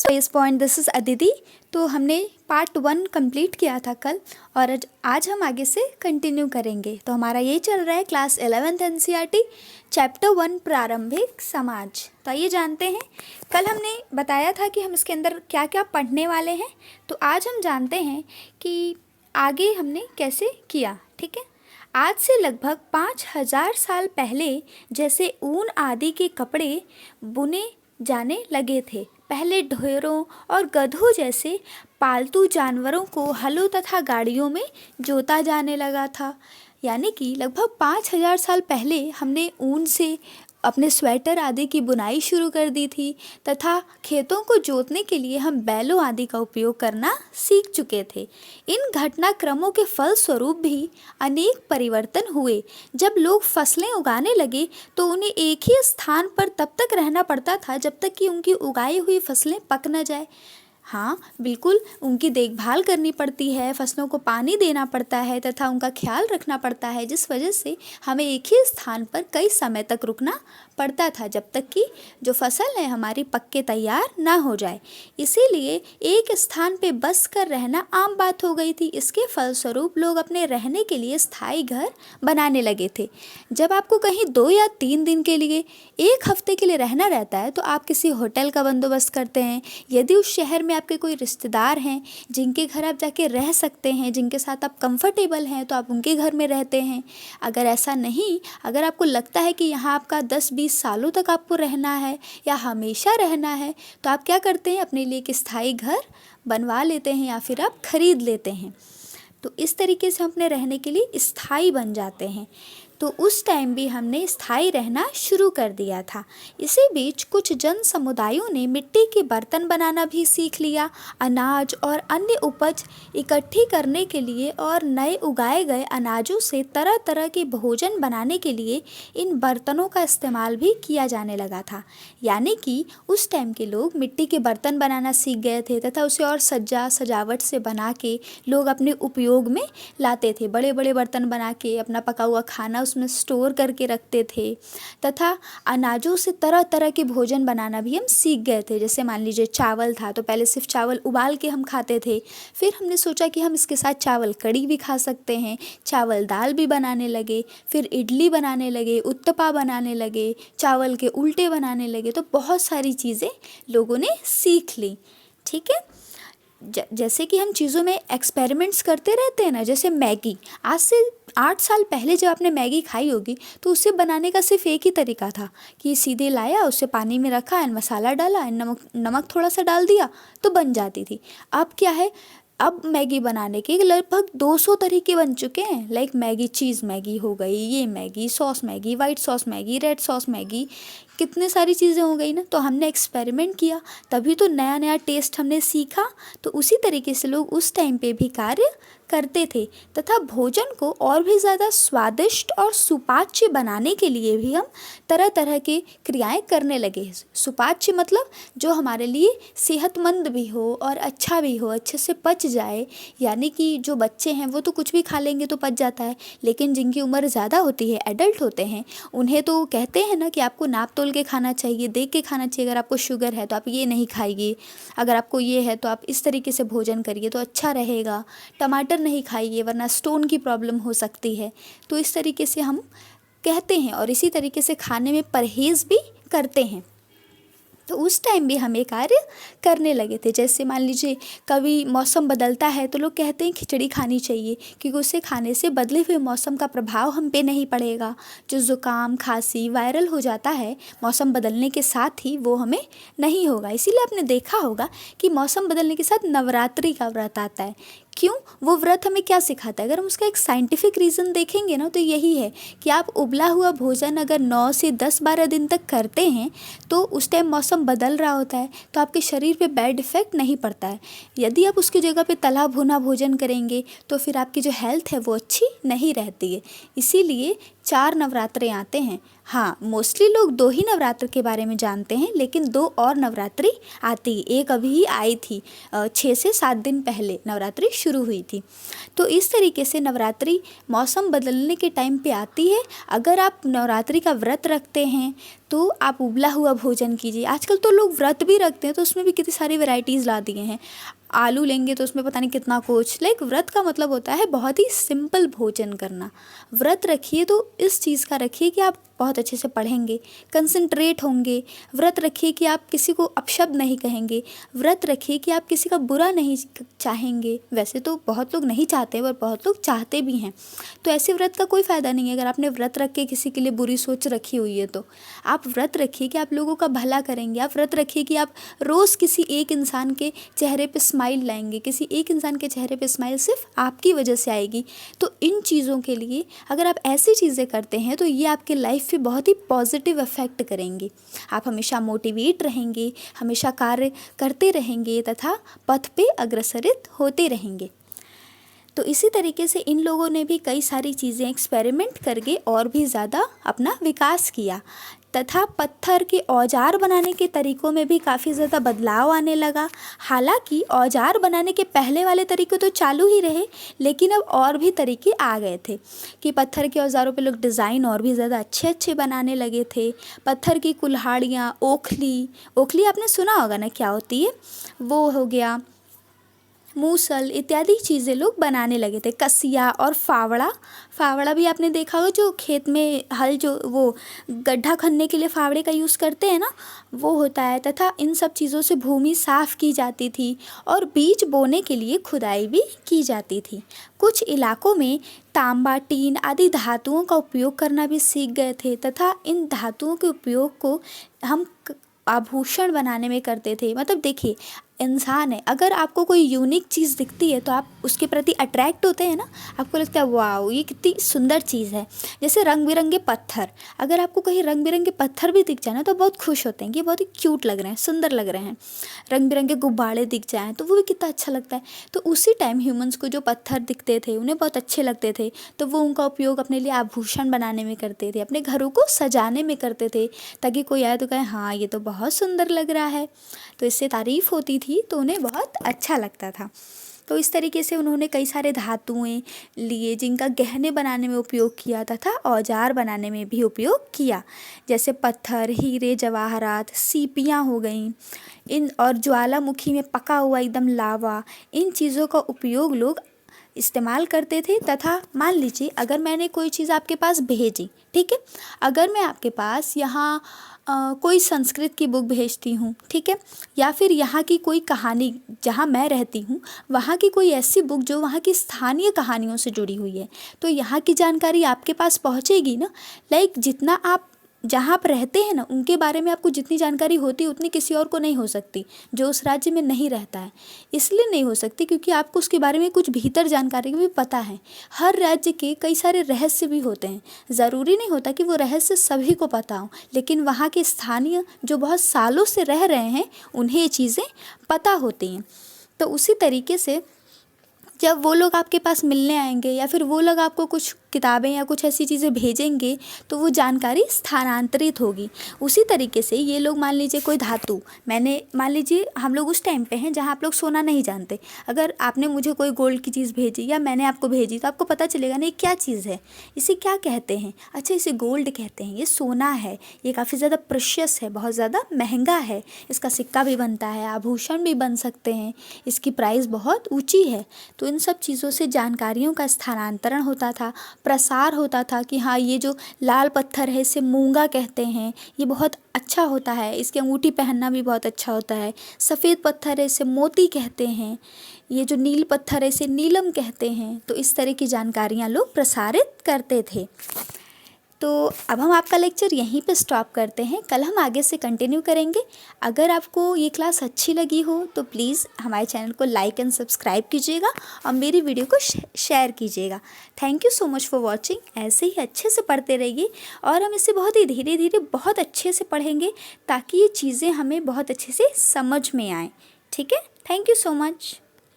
Space point, this is Aditi. तो हमने part 1 complete किया था कल, और आज हम आगे से कंटिन्यू करेंगे। तो हमारा ये चल रहा है क्लास 11th एनसीईआरटी चैप्टर 1 प्रारंभिक समाज। तो आइए जानते हैं, कल हमने बताया था कि हम इसके अंदर क्या क्या पढ़ने वाले हैं। तो आज हम जानते हैं कि आगे हमने कैसे किया। ठीक है, आज से लगभग 5000 साल पहले जैसे ऊन आदि के कपड़े बुने जाने लगे थे। पहले ढेरों और गधों जैसे पालतू जानवरों को हलों तथा गाड़ियों में जोता जाने लगा था। यानी कि लगभग 5000 साल पहले हमने ऊन से अपने स्वेटर आदि की बुनाई शुरू कर दी थी, तथा खेतों को जोतने के लिए हम बैलों आदि का उपयोग करना सीख चुके थे। इन घटनाक्रमों के फलस्वरूप भी अनेक परिवर्तन हुए। जब लोग फसलें उगाने लगे तो उन्हें एक ही स्थान पर तब तक रहना पड़ता था जब तक कि उनकी उगाई हुई फसलें पक न जाए। हाँ बिल्कुल, उनकी देखभाल करनी पड़ती है, फसलों को पानी देना पड़ता है तथा उनका ख्याल रखना पड़ता है, जिस वजह से हमें एक ही स्थान पर कई समय तक रुकना पड़ता था जब तक कि जो फसल है हमारी पक के तैयार ना हो जाए। इसीलिए एक स्थान पे बस कर रहना आम बात हो गई थी। इसके फलस्वरूप लोग अपने रहने के लिए स्थायी घर बनाने लगे थे। जब आपको कहीं 2 या 3 दिन के लिए, 1 हफ्ते के लिए रहना रहता है तो आप किसी होटल का बंदोबस्त करते हैं। यदि उस शहर में आपके कोई रिश्तेदार हैं जिनके घर आप जाके रह सकते हैं, जिनके साथ आप कंफर्टेबल हैं, तो आप उनके घर में रहते हैं। अगर ऐसा नहीं, अगर आपको लगता है कि यहाँ आपका 10-20 सालों तक आपको रहना है या हमेशा रहना है, तो आप क्या करते हैं, अपने लिए एक स्थायी घर बनवा लेते हैं या फिर आप खरीद लेते हैं। तो इस तरीके से हम अपने रहने के लिए स्थायी बन जाते हैं। तो उस टाइम भी हमने स्थायी रहना शुरू कर दिया था। इसी बीच कुछ जन समुदायों ने मिट्टी के बर्तन बनाना भी सीख लिया। अनाज और अन्य उपज इकट्ठी करने के लिए और नए उगाए गए अनाजों से तरह तरह के भोजन बनाने के लिए इन बर्तनों का इस्तेमाल भी किया जाने लगा था। यानी कि उस टाइम के लोग मिट्टी के बर्तन बनाना सीख गए थे तथा उसे और सजावट से बना के लोग अपने उपयोग में लाते थे। बड़े बड़े बर्तन बना के अपना पका हुआ खाना उसमें स्टोर करके रखते थे, तथा अनाजों से तरह तरह के भोजन बनाना भी हम सीख गए थे। जैसे मान लीजिए चावल था तो पहले सिर्फ चावल उबाल के हम खाते थे, फिर हमने सोचा कि हम इसके साथ चावल कड़ी भी खा सकते हैं, चावल दाल भी बनाने लगे, फिर इडली बनाने लगे, उत्तपा बनाने लगे, चावल के उल्टे बनाने लगे। तो बहुत सारी चीज़ें लोगों ने सीख ली। ठीक है, जैसे कि हम चीज़ों में एक्सपेरिमेंट्स करते रहते हैं ना, जैसे मैगी। आज से 8 साल पहले जब आपने मैगी खाई होगी तो उसे बनाने का सिर्फ एक ही तरीका था कि सीधे लाया, उसे पानी में रखा एंड मसाला डाला एंड नमक थोड़ा सा डाल दिया तो बन जाती थी। अब क्या है, अब मैगी बनाने के लगभग 200 तरीके बन चुके हैं। लाइक मैगी, चीज़ मैगी हो गई, ये Maggi, sauce Maggi, white sauce Maggi, red sauce Maggi, कितने सारी चीज़ें हो गई ना। तो हमने एक्सपेरिमेंट किया, तभी तो नया नया टेस्ट हमने सीखा। तो उसी तरीके से लोग उस टाइम पे भी कार्य करते थे, तथा भोजन को और भी ज़्यादा स्वादिष्ट और सुपाच्य बनाने के लिए भी हम तरह तरह के क्रियाएं करने लगे। सुपाच्य मतलब जो हमारे लिए सेहतमंद भी हो और अच्छा भी हो, अच्छे से पच जाए। यानी कि जो बच्चे हैं वो तो कुछ भी खा लेंगे तो पच जाता है, लेकिन जिनकी उम्र ज़्यादा होती है, एडल्ट होते हैं, उन्हें तो कहते हैं ना कि आपको नाप तोल के खाना चाहिए, देख के खाना चाहिए। अगर आपको शुगर है तो आप ये नहीं खाइए, अगर आपको ये है तो आप इस तरीके से भोजन करिए तो अच्छा रहेगा। टमाटर नहीं खाइए वरना स्टोन की प्रॉब्लम हो सकती है। तो इस तरीके से हम कहते हैं और इसी तरीके से खाने में परहेज़ भी करते हैं। तो उस टाइम भी हम ये कार्य करने लगे थे। जैसे मान लीजिए कभी मौसम बदलता है तो लोग कहते हैं खिचड़ी खानी चाहिए, क्योंकि उसे खाने से बदले हुए मौसम का प्रभाव हम पे नहीं पड़ेगा। जो ज़ुकाम, खांसी, वायरल हो जाता है मौसम बदलने के साथ ही, वो हमें नहीं होगा। इसीलिए आपने देखा होगा कि मौसम बदलने के साथ नवरात्रि का व्रत आता है। क्यों? वो व्रत हमें क्या सिखाता है? अगर हम उसका एक साइंटिफिक रीज़न देखेंगे ना तो यही है कि आप उबला हुआ भोजन अगर 9 से 10-12 दिन तक करते हैं तो उस टाइम मौसम बदल रहा होता है तो आपके शरीर पे बैड इफ़ेक्ट नहीं पड़ता है। यदि आप उसकी जगह पे तला भुना भोजन करेंगे तो फिर आपकी जो हेल्थ है वो अच्छी नहीं रहती है। इसीलिए 4 नवरात्रे आते हैं। हाँ, मोस्टली लोग 2 ही नवरात्र के बारे में जानते हैं, लेकिन 2 और नवरात्रि आती है। एक अभी ही आई थी, 6 से 7 दिन पहले नवरात्रि शुरू हुई थी। तो इस तरीके से नवरात्रि मौसम बदलने के टाइम पे आती है। अगर आप नवरात्रि का व्रत रखते हैं तो आप उबला हुआ भोजन कीजिए। आजकल तो लोग व्रत भी रखते हैं तो उसमें भी कितनी सारी वैरायटीज़ ला दिए हैं। आलू लेंगे तो उसमें पता नहीं कितना कुछ। लाइक व्रत का मतलब होता है बहुत ही सिंपल भोजन करना। व्रत रखिए तो इस चीज़ का रखिए कि आप बहुत अच्छे से पढ़ेंगे, कंसंट्रेट होंगे। व्रत रखिए कि आप किसी को अपशब्द नहीं कहेंगे। व्रत रखिए कि आप किसी का बुरा नहीं चाहेंगे। वैसे तो बहुत लोग नहीं चाहते पर बहुत लोग चाहते भी हैं। तो ऐसे व्रत का कोई फ़ायदा नहीं है अगर आपने व्रत रख के किसी के लिए बुरी सोच रखी हुई है। तो आप व्रत रखिए कि आप लोगों का भला करेंगे। आप व्रत रखिए कि आप रोज़ किसी एक इंसान के चेहरे पे स्माइल लाएंगे। किसी एक इंसान के चेहरे पे स्माइल सिर्फ आपकी वजह से आएगी। तो इन चीज़ों के लिए अगर आप ऐसी चीज़ें करते हैं तो ये आपके लाइफ पे बहुत ही पॉजिटिव इफ़ेक्ट करेंगे। आप हमेशा मोटिवेट रहेंगे, हमेशा कार्य करते रहेंगे तथा पथ पे अग्रसरित होते रहेंगे। तो इसी तरीके से इन लोगों ने भी कई सारी चीज़ें एक्सपेरिमेंट करके और भी ज़्यादा अपना विकास किया तथा पत्थर के औजार बनाने के तरीक़ों में भी काफ़ी ज़्यादा बदलाव आने लगा। हालांकि औजार बनाने के पहले वाले तरीके तो चालू ही रहे, लेकिन अब और भी तरीके आ गए थे कि पत्थर के औज़ारों पे लोग डिज़ाइन और भी ज़्यादा अच्छे अच्छे बनाने लगे थे। पत्थर की कुल्हाड़ियाँ, ओखली आपने सुना होगा ना क्या होती है, वो हो गया, मूसल इत्यादि चीज़ें लोग बनाने लगे थे। कसिया और फावड़ा भी आपने देखा होगा, जो खेत में हल जो वो गड्ढा खनने के लिए फावड़े का यूज़ करते हैं ना, वो होता है। तथा इन सब चीज़ों से भूमि साफ़ की जाती थी और बीज बोने के लिए खुदाई भी की जाती थी। कुछ इलाकों में तांबा, टीन आदि धातुओं का उपयोग करना भी सीख गए थे तथा इन धातुओं के उपयोग को हम आभूषण बनाने में करते थे। मतलब देखिए, इंसान है, अगर आपको कोई यूनिक चीज़ दिखती है तो आप उसके प्रति अट्रैक्ट होते हैं ना, आपको लगता है वाओ ये कितनी सुंदर चीज़ है। जैसे रंग बिरंगे पत्थर, अगर आपको कहीं रंग बिरंगे पत्थर भी दिख जाए ना तो बहुत खुश होते हैं कि बहुत ही क्यूट लग रहे हैं, सुंदर लग रहे हैं। रंग बिरंगे गुब्बारे दिख जाएँ तो वो भी कितना अच्छा लगता है। तो उसी टाइम ह्यूमन्स को जो पत्थर दिखते थे उन्हें बहुत अच्छे लगते थे, तो वो उनका उपयोग अपने लिए आभूषण बनाने में करते थे, अपने घरों को सजाने में करते थे, ताकि कोई आए तो कहे हाँ ये तो बहुत सुंदर लग रहा है। तो इससे तारीफ़ होती थी तो उन्हें बहुत अच्छा लगता था। तो इस तरीके से उन्होंने कई सारे धातुएं लिए जिनका गहने बनाने में उपयोग किया तथा औजार बनाने में भी उपयोग किया। जैसे पत्थर, हीरे जवाहरात, सीपियाँ हो गईं, इन और ज्वालामुखी में पका हुआ एकदम लावा, इन चीज़ों का उपयोग लोग इस्तेमाल करते थे। तथा मान लीजिए अगर मैंने कोई चीज़ आपके पास भेजी, ठीक है, अगर मैं आपके पास यहाँ कोई संस्कृत की बुक भेजती हूँ, ठीक है, या फिर यहाँ की कोई कहानी, जहाँ मैं रहती हूँ वहाँ की कोई ऐसी बुक जो वहाँ की स्थानीय कहानियों से जुड़ी हुई है, तो यहाँ की जानकारी आपके पास पहुँचेगी ना। लाइक जितना आप जहाँ आप रहते हैं ना उनके बारे में आपको जितनी जानकारी होती है उतनी किसी और को नहीं हो सकती जो उस राज्य में नहीं रहता है। इसलिए नहीं हो सकती क्योंकि आपको उसके बारे में कुछ भीतर जानकारी भी पता है। हर राज्य के कई सारे रहस्य भी होते हैं, ज़रूरी नहीं होता कि वो रहस्य सभी को पता हो, लेकिन वहाँ के स्थानीय जो बहुत सालों से रह रहे हैं उन्हें ये चीज़ें पता होती हैं। तो उसी तरीके से जब वो लोग आपके पास मिलने आएंगे या फिर वो लोग आपको कुछ किताबें या कुछ ऐसी चीज़ें भेजेंगे तो वो जानकारी स्थानांतरित होगी। उसी तरीके से ये लोग मान लीजिए कोई धातु, मैंने मान लीजिए हम लोग उस टाइम पे हैं जहाँ आप लोग सोना नहीं जानते, अगर आपने मुझे कोई गोल्ड की चीज़ भेजी या मैंने आपको भेजी तो आपको पता चलेगा नहीं क्या चीज़ है, इसे क्या कहते हैं। अच्छा इसे गोल्ड कहते हैं, ये सोना है, ये काफ़ी ज़्यादा प्रेशियस है, बहुत ज़्यादा महंगा है, इसका सिक्का भी बनता है, आभूषण भी बन सकते हैं, इसकी प्राइस बहुत ऊँची है। तो इन सब चीज़ों से जानकारियों का स्थानांतरण होता था, प्रसार होता था कि हाँ ये जो लाल पत्थर है इसे मूंगा कहते हैं, ये बहुत अच्छा होता है, इसकी अंगूठी पहनना भी बहुत अच्छा होता है। सफ़ेद पत्थर है इसे मोती कहते हैं, ये जो नील पत्थर है इसे नीलम कहते हैं। तो इस तरह की जानकारियाँ लोग प्रसारित करते थे। तो अब हम आपका लेक्चर यहीं पे स्टॉप करते हैं, कल हम आगे से कंटिन्यू करेंगे। अगर आपको ये क्लास अच्छी लगी हो तो प्लीज़ हमारे चैनल को लाइक एंड सब्सक्राइब कीजिएगा और मेरी वीडियो को शेयर कीजिएगा। Thank you so much for watching. ऐसे ही अच्छे से पढ़ते रहिए और हम इसे बहुत ही धीरे धीरे बहुत अच्छे से पढ़ेंगे ताकि ये चीज़ें हमें बहुत अच्छे से समझ में आएँ। ठीक है, थैंक यू सो मच।